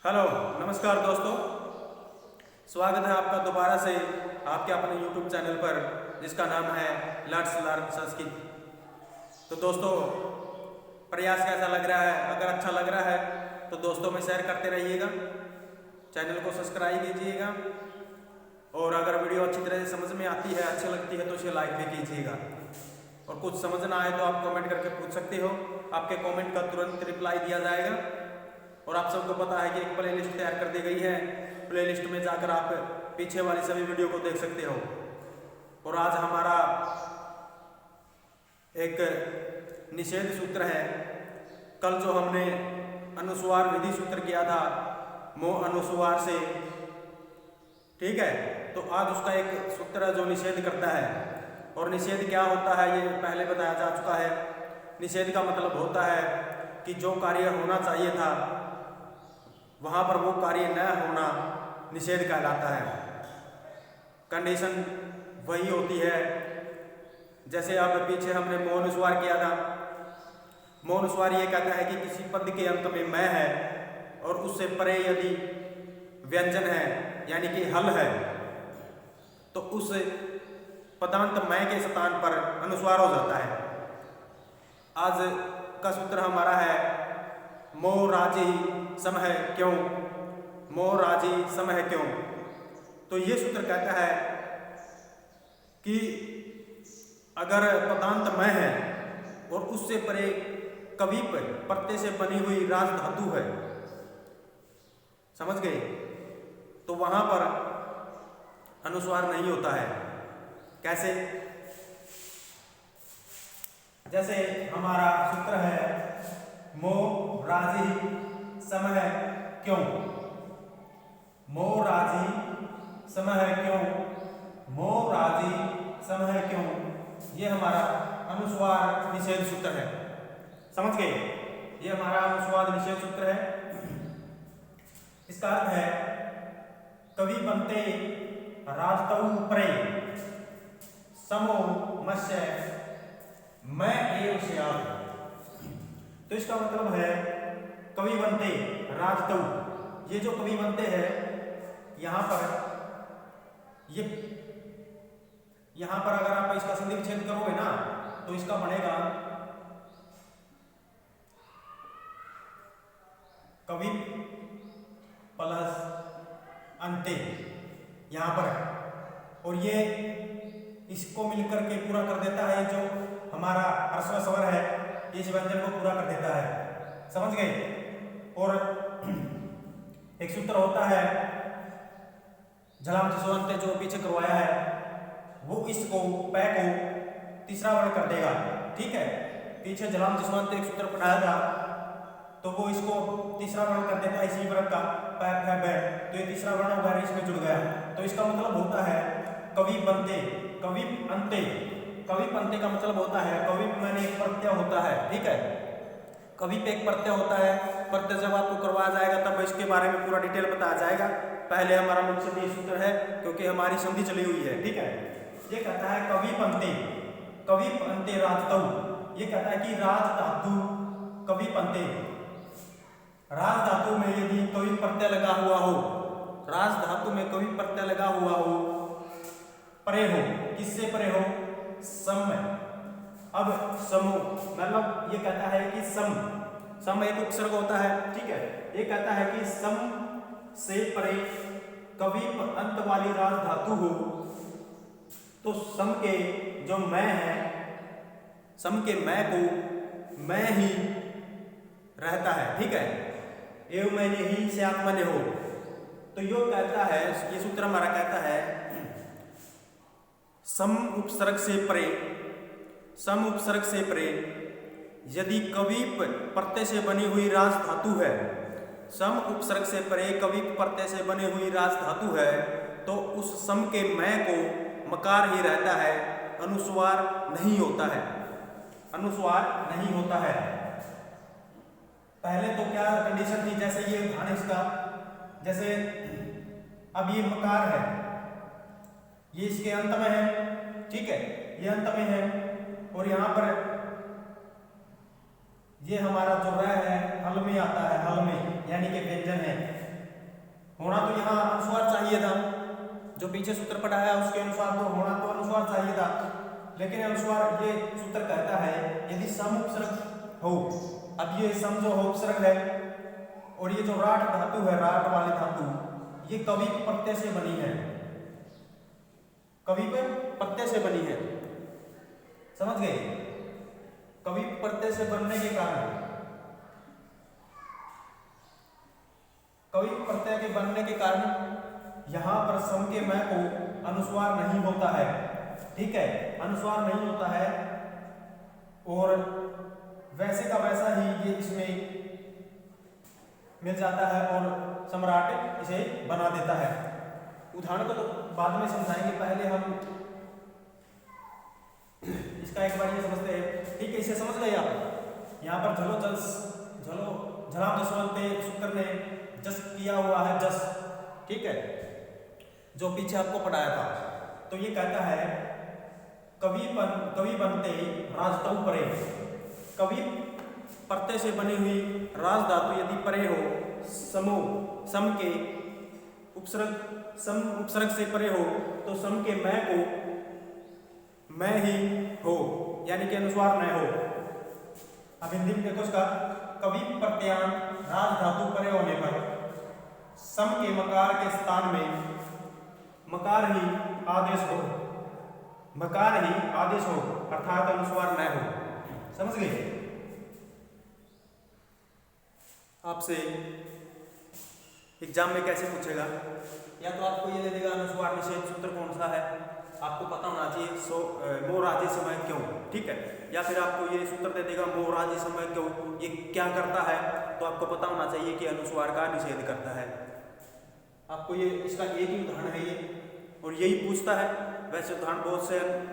Hello, नमस्कार दोस्तों। स्वागत है आपका दोबारा से आपके अपने YouTube चैनल पर जिसका नाम है लेट्स लर्न संस्कृत। तो दोस्तों, प्रयास कैसा लग रहा है? अगर अच्छा लग रहा है तो दोस्तों में शेयर करते रहिएगा, चैनल को सब्सक्राइब कीजिएगा और अगर वीडियो अच्छी तरह से समझ में आती है, अच्छी लगती है तो उसे लाइक भी कीजिएगा। और कुछ समझ ना आए तो आप कमेंट करके पूछ सकते हो, आपके कमेंट का तुरंत रिप्लाई दिया जाएगा। और आप सबको पता है कि एक प्लेलिस्ट तैयार कर दी गई है, प्लेलिस्ट में जाकर आप पीछे वाली सभी वीडियो को देख सकते हो। और आज हमारा एक निषेध सूत्र है। कल जो हमने अनुस्वार विधि सूत्र किया था मो अनुस्वार से, ठीक है, तो आज उसका एक सूत्र है जो निषेध करता है। और निषेध क्या होता है ये पहले बताया जा चुका है। निषेध का मतलब होता है कि जो कार्य होना चाहिए था वहां पर वो कार्य न होना निषेध कहलाता है। कंडीशन वही होती है जैसे अब पीछे हमने मौनुस्वार किया था। मौनुस्वार ये कहता है कि किसी पद के अंत में मैं है और उससे परे यदि व्यंजन है यानी कि हल है तो उस पदांत मैं के स्थान पर अनुस्वार हो जाता है। आज का सूत्र हमारा है मो राजी सम है क्यों। मो राजी सम है क्यों। तो ये सूत्र कहता है कि अगर पदांत मैं है और उससे परे कविप प्रत्यय से बनी हुई राज धातु है, समझ गए, तो वहां पर अनुस्वार नहीं होता है। कैसे? जैसे हमारा सूत्र है मो राजी सम है क्यों। मो राजी सम है क्यों। मो राजी सम है क्यों। ये हमारा अनुस्वार निषेध सूत्र है। समझ गए? ये हमारा अनुस्वार निषेध सूत्र है। इसका अर्थ है कवि बनते राजतऊ प्रे समो मत्स्य मैं एव स्यात्। तो इसका मतलब है कवि बनते राजतऊ। ये जो कवि बनते हैं यहां पर अगर आप इसका संधि विच्छेद करोगे ना तो इसका बनेगा कवि प्लस अंते यहां पर। और ये इसको मिलकर के पूरा कर देता है जो हमारा ह्रस्व स्वर है, इस व्यंजन को पूरा कर देता है। समझ गए? और एक सूत्र होता है झलाम जसवंत जो पीछे करवाया है वो इसको पै को तीसरा वर्ण कर देगा। ठीक है, पीछे झलाम जसवंत एक सूत्र पढ़ाया था तो वो इसको तीसरा वर्ण कर देता है इसी वर्ग का पै फै बै। तो ये तीसरा वर्ण होगा, इसमें जुड़ गया। तो इसका मतलब होता है कवि बनते कवि अंते। कवि पंते का मतलब होता है कवि मैंने एक प्रत्यय होता है। ठीक है, कवि पे एक प्रत्यय होता है। प्रत्यय जब आपको करवाया जाएगा तब इसके बारे में पूरा डिटेल बताया जाएगा। पहले हमारा मुख्य संधि सूत्र है क्योंकि हमारी संधि चली हुई है। ठीक है, ये कहता है कवि पंते राजतऊ। ये कहता है कि राज धातु कवि पंते, राज धातु में यदि कवि प्रत्यय लगा हुआ हो, राज धातु में कवि प्रत्यय लगा हुआ हो, परे हो, किससे परे हो? सम में। अब समो मतलब ये कहता है कि सम एक उपसर्ग होता है। ठीक है, ये कहता है कि सम से परे कवि अंत वाली राज धातु हो तो सम के जो मैं है, सम के मैं को मैं ही रहता है। ठीक है, एव मैंने ही से आत्मने हो। तो यो कहता है, ये सूत्र हमारा कहता है सम उपसर्ग से परे यदि कवि प्रत्यय से बनी हुई राज धातु है, सम उपसर्ग से परे कवि प्रत्यय से बनी हुई राज धातु है तो उस सम के मैं को मकार ही रहता है, अनुस्वार नहीं होता है। अनुस्वार नहीं होता है। पहले तो क्या कंडीशन थी, जैसे ये उदाहरण इसका, जैसे अब ये मकार है, ये इसके अंत में है। ठीक है, ये अंत में है और यहां पर ये हमारा जो रह है हल में आता है, हल में यानी कि व्यंजन है। होना तो यहाँ अनुस्वार चाहिए था, जो पीछे सूत्र पढ़ा है उसके अनुसार तो होना तो अनुस्वार चाहिए था, लेकिन अनुस्वार ये सूत्र कहता है यदि सम उपसर्ग हो। अब ये सम जो हो उपसर्ग है और ये जो राट धातु है, राट वाली धातु, ये कवि प्रत्यय से बनी है, कवि प्रत्यय से बनी है, समझ गए? कवि प्रत्यय से बनने के कारण, कवि प्रत्यय के बनने के कारण यहां पर सम के मैं को अनुस्वार नहीं होता है, ठीक है, अनुस्वार नहीं होता है, और वैसे का वैसा ही ये इसमें मिल जाता है और सम्राट इसे बना देता है। उदाहरण को तो बाद में समझाएंगे, पहले हम इसका एक बार ये समझते हैं, ठीक है? इसे समझ गए आप? यहाँ पर झलाम जसवंत शुक्र ने जस किया हुआ है, जस, ठीक है, जो पीछे आपको पढ़ाया था। तो ये कहता है कवि बनते राजतव परे, कवि प्रत्यय से बनी हुई राज धातु यदि परे हो, समो सम के सम उपसर्ग से परे हो, तो सम के मैं को मैं ही हो, यानी कि अनुस्वार न हो। अब हिंदी में देखो इसका, कवि प्रत्यान राज धातु परे होने पर सम के मकार के स्थान में मकार ही आदेश हो, मकार ही आदेश हो, अर्थात अनुस्वार न हो। समझ गए? आपसे एग्जाम में कैसे पूछेगा, या तो आपको ये दे देगा अनुस्वार निषेध सूत्र कौन सा है, आपको पता होना चाहिए, मोराजी समय क्यों, ठीक है, या फिर आपको ये सूत्र दे देगा मोराजी समय क्यों, ये क्या करता है, तो आपको पता होना चाहिए कि अनुस्वार का निषेध करता है। आपको ये इसका एक ही उदाहरण है ये, और यही पूछता है। वैसे उदाहरण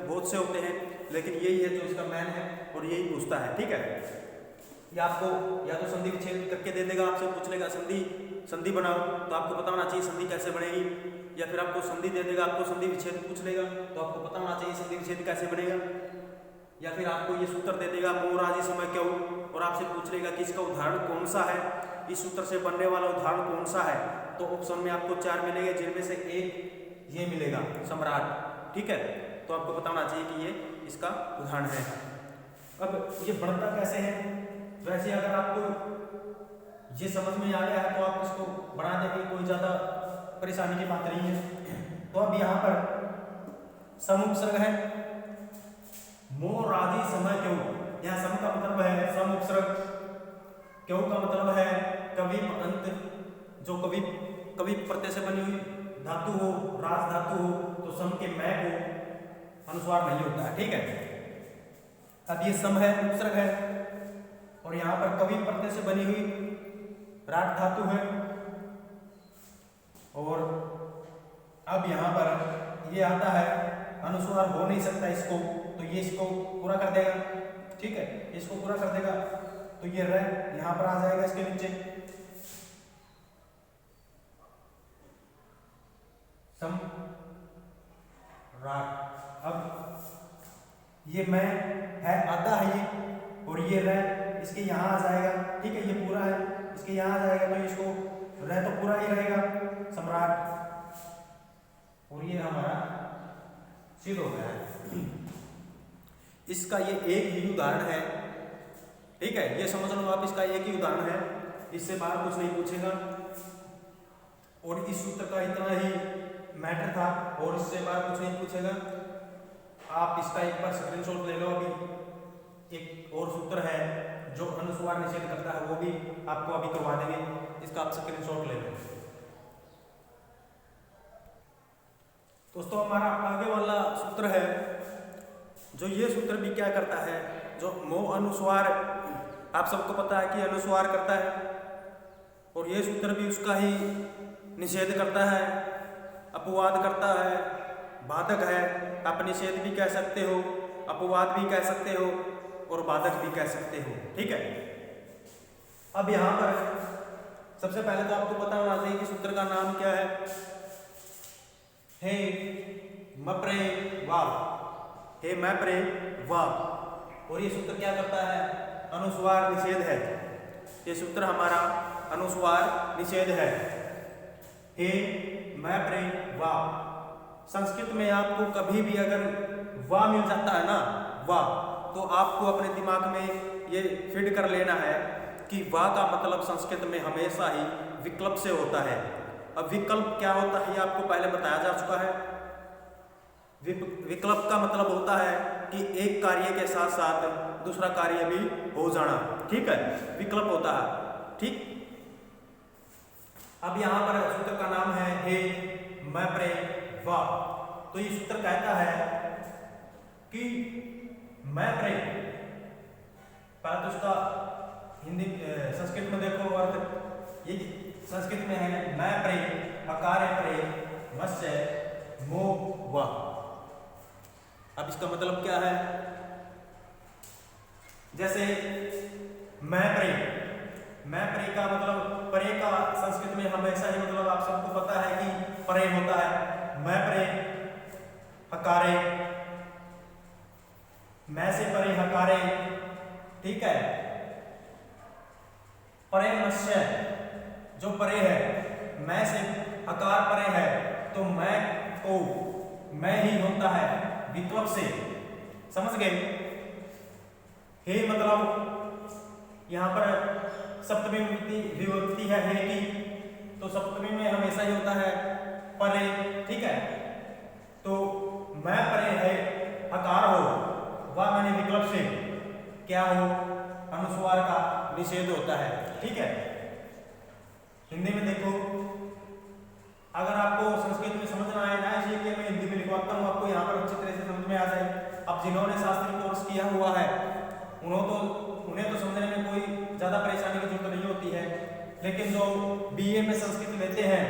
बहुत से होते हैं, लेकिन यही है जो इसका मैन है और यही पूछता है, ठीक है। या आपको या तो संधि विच्छेद करके दे देगा, आपसे पूछ लेगा संधि बनाओ, तो आपको पता होना चाहिए संधि कैसे बनेगी, या फिर आपको संधि दे देगा, आपको संधि विच्छेद पूछ लेगा, तो आपको पता होना चाहिए संधि विच्छेद कैसे बनेगा। या फिर आपको ये सूत्र दे देगा मोराजी समय क्यों, और आपसे पूछ लेगा कि इसका उदाहरण कौन सा है, इस सूत्र से बनने वाला उदाहरण कौन सा है, तो ऑप्शन में आपको 4 मिलेंगे, जिनमें से एक ये मिलेगा सम्राट, ठीक है। तो आपको पता होना चाहिए कि ये इसका उदाहरण है। अब ये बढ़ता कैसे है, वैसे अगर आपको ये समझ में आ गया है तो आप इसको बना देंगे, कोई ज़्यादा परेशानी की बात नहीं है। तो अब यहाँ पर सम उपसर्ग है, मोराजी समय क्यों, यहाँ सम का मतलब है सम उपसर्ग, क्यों का मतलब है कवि अंत, जो कवि प्रत्यय से बनी हुई धातु हो, राज धातु हो, तो सम के मैं को अनुस्वार नहीं होता है, ठीक है। अब ये सम है, उपसर्ग है, और यहाँ पर कवि प्रत्यय से बनी हुई राट धातु है, और अब यहाँ पर ये आता है अनुस्वार हो नहीं सकता इसको, तो ये इसको पूरा कर देगा, ठीक है, इसको पूरा कर देगा, तो ये रह यहाँ पर आ जाएगा इसके नीचे, सम राट। अब ये मैं है, आधा है ये, और ये रह इसके यहाँ आ जाएगा, ठीक है, ये पूरा है, इसके यहाँ आ जाएगा, तो इसको रह तो पूरा ही रहेगा सम्राट, और ये हमारा सिद्ध हो गया है। इसका ये एक ही उदाहरण है, ठीक है, ये समझ लो आप, इसका एक ही उदाहरण है, इससे बाहर कुछ नहीं पूछेगा, और इस सूत्र का इतना ही मैटर था, और इससे बाहर कुछ नहीं पूछेगा। आप इसका एक बार स्क्रीनशॉट ले लो। अभी एक और सूत्र है जो अनुस्वार निषेध करता है, वो भी आपको अभी करवा देंगे, इसका आप स्क्रीनशॉट ले लो। दोस्तों हमारा आगे वाला सूत्र है, जो ये सूत्र भी क्या करता है, जो मो अनुस्वार, आप सबको पता है कि अनुस्वार करता है, और ये सूत्र भी उसका ही निषेध करता है, अपवाद करता है, बाधक है। आप निषेध भी कह सकते हो, अपवाद भी कह सकते हो, और बाधक भी कह सकते हो, ठीक है। अब यहाँ पर सबसे पहले तो आपको पता होना चाहिए कि सूत्र का नाम क्या है, हे मप्रे वाव, हे मैप्रे वाव, और ये सूत्र क्या करता है, अनुस्वार निषेध है। ये सूत्र हमारा अनुस्वार निषेध है, हे मैं प्रे वा। संस्कृत में आपको कभी भी अगर वा मिल जाता है ना, वा, तो आपको अपने दिमाग में ये फिट कर लेना है कि वा का मतलब संस्कृत में हमेशा ही विकल्प से होता है। अब विकल्प क्या होता है ये आपको पहले बताया जा चुका है। विकल्प का मतलब होता है कि एक कार्य के साथ साथ दूसरा कार्य भी हो जाना, ठीक है, विकल्प होता है, ठीक। अब यहाँ पर सूत्र का नाम है हे मैं प्रे वा। तो ये सूत्र कहता है कि मैं प्रे, पहले तो उसका हिंदी संस्कृत में देखो अर्थ, ये संस्कृत में है मैं प्रे, अकार प्रे, मत्स्य मो वा। अब इसका मतलब क्या है, जैसे मैं प्रे, मैं प्रे का मतलब परे का संस्कृत में हमेशा ही मतलब आप सबको पता है कि परे होता है। मैं प्रे हकारे, मैं से परे हकारे, ठीक है। परे मत्स्य जो परे है, मैं से हकार परे है, तो मैं को मैं ही होता है विकल्प से, समझ गए। हे मतलब यहाँ पर सप्तमी विभक्ति है हे की, तो सप्तमी में हमेशा ही होता है परे, ठीक है। तो मैं परे है हकार हो, वह मैंने विकल्प से क्या हो, अनुस्वार का निषेध होता है, ठीक है। हिंदी में देखो, अगर आपको संस्कृत में समझना आए ना, इसलिए मैं हिंदी में लिखवाता हूँ, आपको यहाँ पर अच्छी तरह से समझ में आ जाए। अब जिन्होंने शास्त्री कोर्स किया हुआ है उन्हें तो समझने में कोई ज़्यादा परेशानी की जरूरत नहीं होती है, लेकिन जो बीए में संस्कृत लेते हैं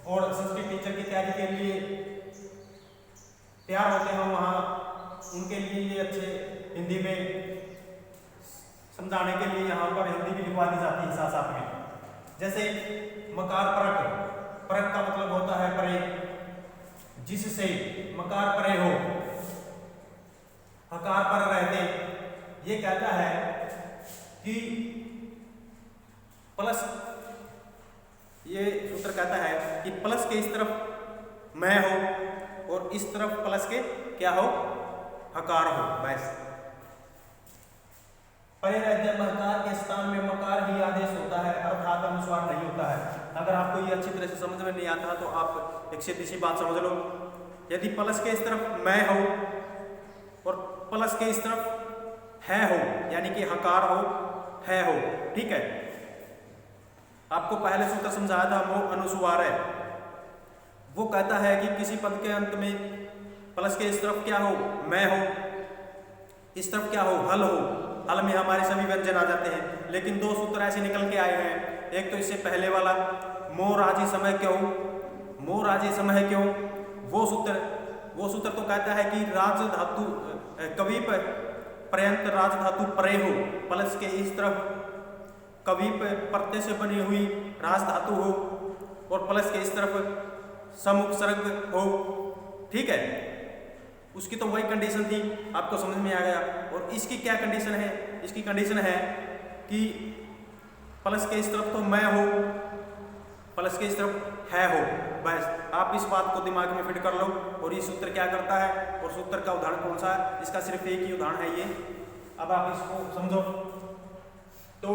और संस्कृत टीचर की तैयारी के लिए तैयार होते हैं, वहाँ उनके लिए ये अच्छे हिंदी में समझाने के लिए यहाँ पर हिंदी भी लिखवा दी जाती है साथ साथ में। जैसे मकार परक, परक का मतलब होता है परे, जिससे मकार परे हो, हकार पर रहते, ये कहता है कि प्लस, ये सूत्र कहता है कि प्लस के इस तरफ मैं हो और इस तरफ प्लस के क्या हो, हकार हो, बस। परे रहते मकार के स्थान में मकार ही आदेश होता है, अर्थात अनुस्वार नहीं होता है। अगर आपको ये अच्छी तरह से समझ में नहीं आता तो आप एक सीधी सी बात समझ लो, यदि प्लस के इस तरफ मैं हो और प्लस के इस तरफ है हो, यानी कि हकार हो, है हो, ठीक है। आपको पहले सूत्र समझाया था, वो अनुस्वार है। वो कहता है कि किसी पद के अंत में प्लस के इस तरफ क्या हो, मैं हो, इस तरफ क्या हो, हल हो। हल में हमारे सभी व्यंजन आ जाते हैं, लेकिन दो सूत्र ऐसे निकल के आए हैं। एक तो इससे पहले वाला मो राजी समय क्यों, मो राजी समय क्यों, वो सूत्र तो कहता है कि राज धातु कवि पर्यंत राज धातु परे हो, प्लस के इस तरफ कवि प्रत्यय से बनी हुई राज धातु हो और प्लस के इस तरफ समुपसर्ग हो, ठीक है। उसकी तो वही कंडीशन थी, आपको समझ में आ गया। और इसकी क्या कंडीशन है, इसकी कंडीशन है कि प्लस के इस तरफ तो मैं हो, प्लस के इस तरफ है हो, बस। आप इस बात को दिमाग में फिट कर लो। और ये सूत्र क्या करता है और सूत्र का उदाहरण कौन सा है, इसका सिर्फ एक ही उदाहरण है ये। अब आप इसको समझो तो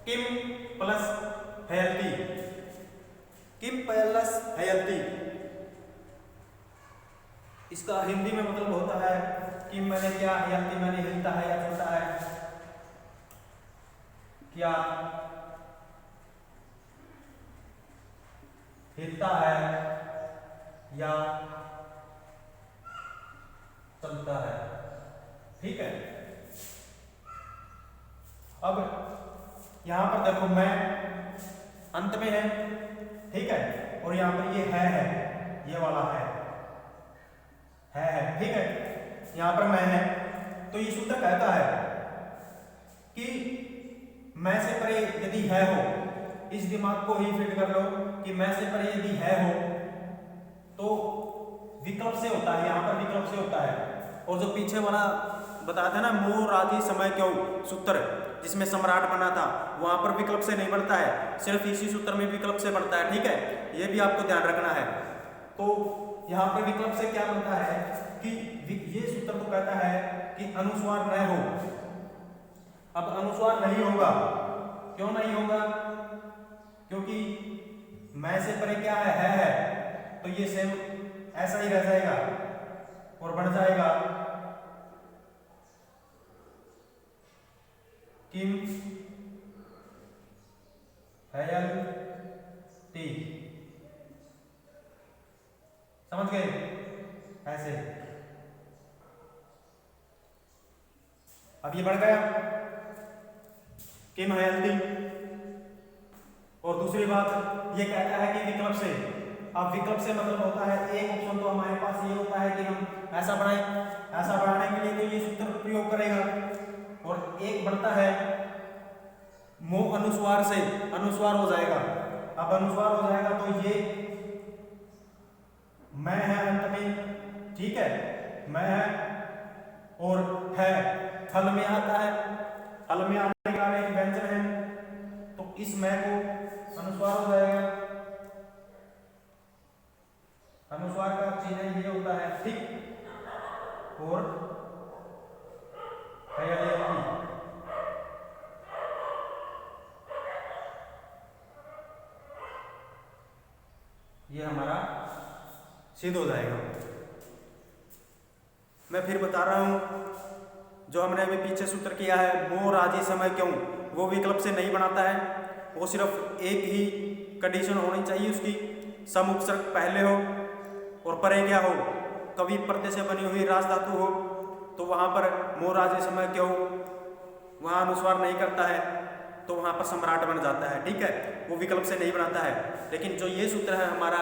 किम प्लस हयति, किम प्लस हयति, इसका हिंदी में मतलब होता है कि मैंने क्या, हयति मैंने हिलता है या चलता है, क्या हिलता है या चलता है, ठीक है। अब यहां पर देखो मैं अंत में है, ठीक है, और यहां पर ये है, ये वाला है, ठीक है, यहां पर मैं है। तो ये सूत्र कहता है कि मैं से परे यदि है हो, इस दिमाग को ही फिट कर लो कि मैं से परे यदि है हो तो विकल्प से होता है, यहां पर विकल्प से होता है। और जो पीछे वाला बताया था ना, मोह राजी समय क्यों सूत्र जिसमें सम्राट बना था, वहां पर विकल्प से नहीं बनता है, सिर्फ इसी सूत्र में विकल्प से बनता है। ठीक है, ये भी आपको ध्यान रखना है। तो यहाँ पे विकल्प से क्या बनता है कि ये सूत्र तो कहता है कि अनुस्वार न हो। अब अनुस्वार नहीं होगा, क्यों नहीं होगा? क्योंकि मैं से परे क्या है, तो ये सेम ऐसा ही रह जाएगा और बन जाएगा किम हयल टी। समझ गए? ऐसे अब ये बढ़ गया किम हयल टी। और दूसरी बात ये कहता है कि विकल्प से, अब विकल्प से मतलब होता है एक ऑप्शन तो हमारे पास ये होता है कि हम ऐसा बढ़ाएं, ऐसा बढ़ाने के लिए तो ये सूत्र प्रयोग करेगा, और एक बढ़ता है मोह अनुस्वार से, अनुस्वार हो जाएगा। अब अनुस्वार हो जाएगा तो ये मैं है अंत में, ठीक है, मैं है और है फल में आता है, फल में आने का एक व्यंजन है, तो इस मैं को अनुस्वार हो जाएगा। अनुस्वार का चिन्ह ये होता है, ठीक, और ये हमारा सिद्ध हो जाएगा। मैं फिर बता रहा हूं, जो हमने अभी पीछे सूत्र किया है, मोह राजी समय क्यों, वो विकल्प से नहीं बनाता है, वो सिर्फ एक ही कंडीशन होनी चाहिए उसकी, सम उपसर्ग पहले हो और परे क्या हो, कवि प्रत्यय से बनी हुई राज धातु हो, तो वहां पर मोह राजी समय क्यों वहां अनुस्वार नहीं करता है, तो वहां पर सम्राट बन जाता है। ठीक है, वो विकल्प से नहीं बनाता है। लेकिन जो ये सूत्र है हमारा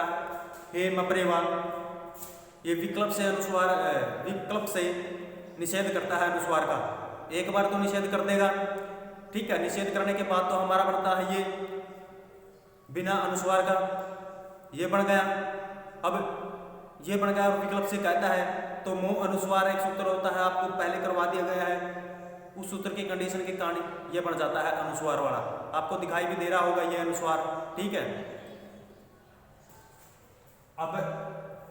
हे मपरेवा, ये विकल्प से अनुस्वार, विकल्प से निषेध करता है अनुस्वार का। एक बार तो निषेध कर देगा, ठीक है, निषेध करने के बाद तो हमारा बनता है ये बिना अनुस्वार का, ये बन गया। अब ये बन गया और विकल्प से कहता है, तो मोह अनुस्वार एक सूत्र होता है, आपको पहले करवा दिया गया है, उस सूत्र की कंडीशन के कारण ये बन जाता है अनुस्वार वाला। आपको दिखाई भी दे रहा होगा ये अनुस्वार, ठीक है। अब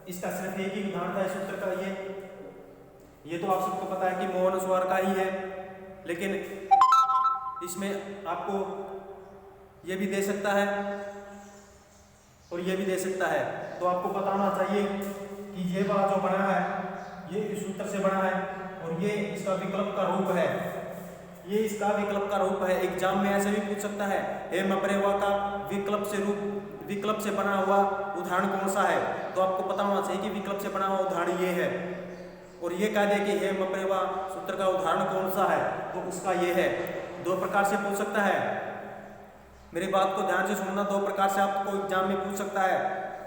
इसका सिर्फ एक ही उदाहरण था इस सूत्र का, ये तो आप सबको पता है कि मोह अनुस्वार का ही है, लेकिन इसमें आपको ये भी दे सकता है और ये भी दे सकता है, तो आपको बताना चाहिए कि ये वाला जो बना है ये इस सूत्र से बना है और ये इसका विकल्प का रूप है, ये इसका विकल्प का रूप है। एग्जाम में ऐसे भी पूछ सकता है, हे मपरेवा का विकल्प से रूप, विकल्प से बना हुआ उदाहरण कौन सा है, तो आपको पता होना चाहिए कि विकल्प से बना हुआ उदाहरण ये है, और ये कह दे कि हे मपरेवा सूत्र का उदाहरण कौन सा है, तो उसका ये है। दो प्रकार से पूछ सकता है, मेरी बात को ध्यान से सुनना, दो प्रकार से आपको एग्जाम में पूछ सकता है।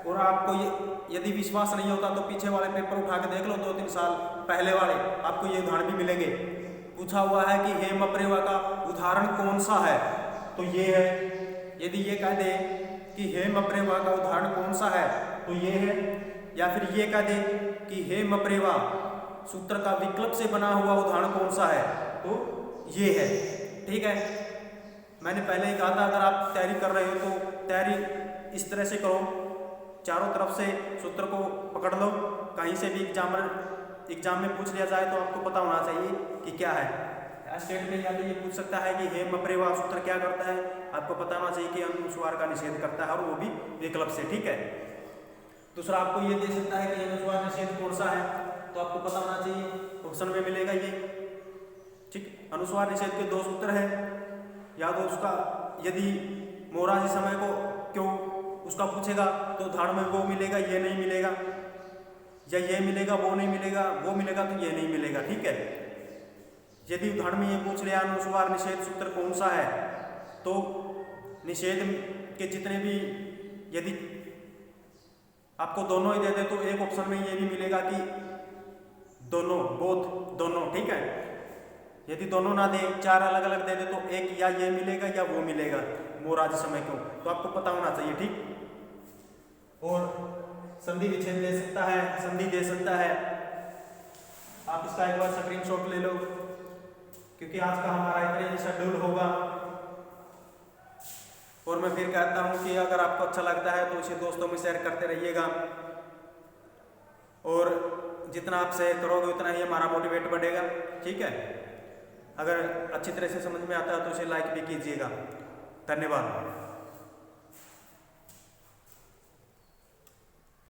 और आपको ये यदि विश्वास नहीं होता तो पीछे वाले पेपर उठा के देख लो, 2-3 साल पहले वाले, आपको ये उदाहरण भी मिलेंगे। पूछा हुआ है कि हे मपरेवा का उदाहरण कौन सा है, तो ये है। यदि ये कह दे कि हे मपरेवा का उदाहरण कौन सा है, तो ये है। या फिर ये कह दे कि हे मपरेवा सूत्र का विकल्प से बना हुआ उदाहरण कौन सा है, तो ये है। ठीक है, मैंने पहले ही कहा था, अगर आप तैयारी कर रहे हो तो तैयारी इस तरह से करो, चारों तरफ से सूत्र को पकड़ लो, कहीं से भी एग्जाम में पूछ लिया जाए तो आपको पता होना चाहिए कि क्या है। स्टेट में या तो ये पूछ सकता है कि हे मपरेवा सूत्र क्या करता है, आपको पता होना चाहिए कि अनुस्वार का निषेध करता है, और वो भी विकल्प से। ठीक है, दूसरा आपको ये दे सकता है कि अनुस्वार निषेध कौन सा है, तो आपको पता होना चाहिए, ऑप्शन में मिलेगा ये। ठीक, अनुस्वार निषेध के 2 सूत्र हैं, या तो उसका यदि मोराजी समय को क्यों उसका पूछेगा तो उदाहरण में वो मिलेगा, ये नहीं मिलेगा, या ये मिलेगा वो नहीं मिलेगा, वो मिलेगा तो ये नहीं मिलेगा। ठीक है, यदि उदाहरण में ये पूछ लिया अनुस्वार निषेध सूत्र कौन सा है, तो निषेध के जितने भी, यदि आपको दोनों ही दे दे तो एक ऑप्शन में ये भी मिलेगा कि दोनों, बोथ, दोनों। ठीक है, यदि दोनों ना दे, 4 अलग अलग दे दे तो एक या ये मिलेगा या वो मिलेगा मोराजी समय को, तो आपको पता होना चाहिए। ठीक, और संधि विच्छेद दे सकता है, संधि दे सकता है, आप इसका एक बार स्क्रीनशॉट ले लो, क्योंकि आज का हमारा इतना ही शेड्यूल होगा। और मैं फिर कहता हूँ कि अगर आपको अच्छा लगता है तो इसे दोस्तों में शेयर करते रहिएगा, और जितना आप शेयर करोगे उतना ही हमारा मोटिवेट बढ़ेगा। ठीक है, अगर अच्छी तरह से समझ में आता है तो इसे लाइक भी कीजिएगा। धन्यवाद।